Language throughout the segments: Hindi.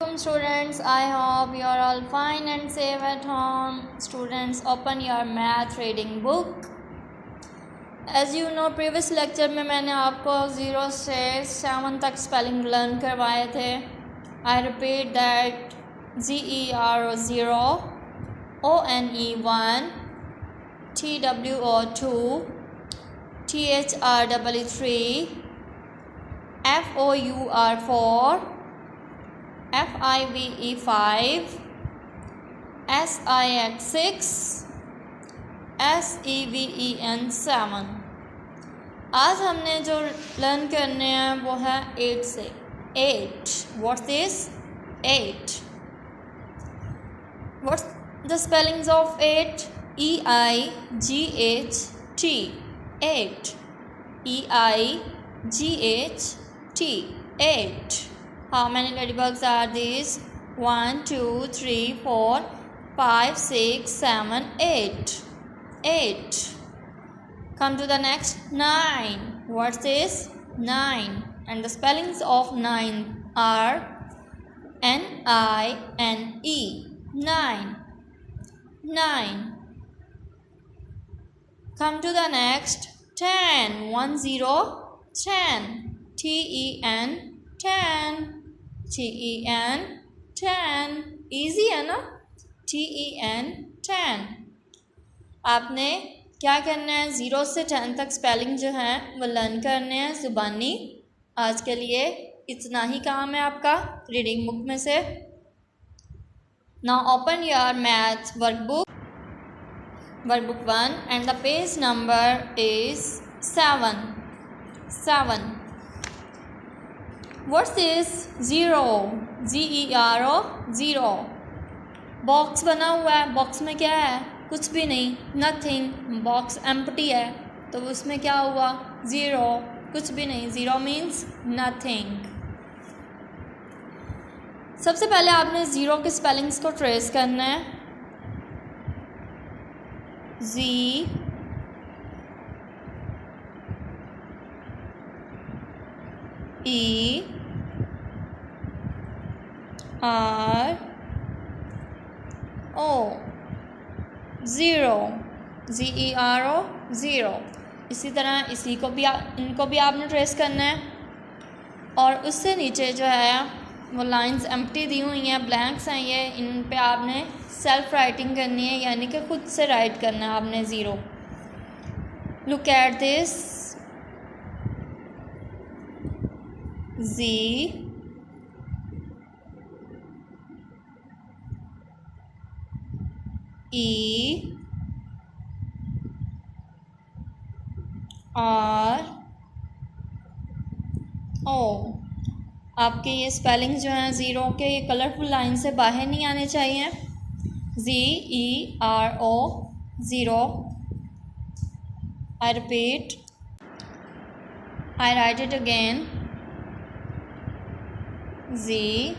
Welcome students, I hope you are all fine and safe at home. Students, open your math reading book. As you know, previous lecture में मैंने आपको 0 से 7 तक spelling learn करवाए थे. I repeat that ZERO 0, ONE 1, TWO 2, THREE 3, FOUR 4, FIVE 5, SIX 6, SEVEN 7. आज हमने जो लर्न करने हैं वो है 8 से. 8. What's this? 8. What's the spellings of 8? EIGHT. 8. EIGHT. 8. How many ladybugs are these? 1, 2, 3, 4, 5, 6, 7, 8. 8. Come to the next. 9. What's this? 9. And the spellings of 9 are NINE. 9. 9. Come to the next. 10. 1 0. 10. TEN. 10. TEN 10. Easy है ना. TEN 10. आपने क्या करना है, 0 से 10 तक स्पेलिंग जो है वो लर्न करने हैं ज़ुबानी. आज के लिए इतना ही काम है आपका रीडिंग बुक में से. Now open your math workbook 1 and the page number is 7. What's this? 0. ZERO 0. Box बना हुआ है. बॉक्स में क्या है? कुछ भी नहीं. नथिंग. बॉक्स एम्प्टी है तो उसमें क्या हुआ? 0. कुछ भी नहीं. 0 मीन्स नथिंग. सबसे पहले आपने 0 के स्पेलिंग्स को ट्रेस करना है. ZERO ZERO 0. इसी तरह इनको भी आपने ट्रेस करना है. और उससे नीचे जो है वो लाइंस एम्प्टी दी हुई हैं, ब्लैंक्स हैं ये. इन पे आपने सेल्फ राइटिंग करनी है, यानी कि खुद से राइट करना है आपने 0. Look at this. ZERO आपके ये स्पेलिंग जो हैं 0 के, ये कलरफुल लाइन से बाहर नहीं आने चाहिए. ZERO 0. I repeat. I write it again. ZERO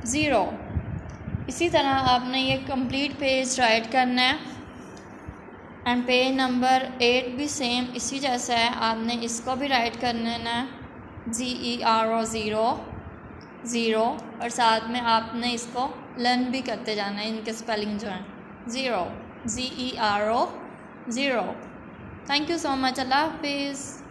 0. इसी तरह आपने ये कंप्लीट पेज राइट करना है. एंड पेज नंबर 8 भी सेम इसी जैसा है. आपने इसको भी राइट कर लेना है. ZERO 0. और साथ में आपने इसको लर्न भी करते जाना है, इनके स्पेलिंग जो हैं. ZERO 0. Thank you so much. अल्लाह हाफिज़.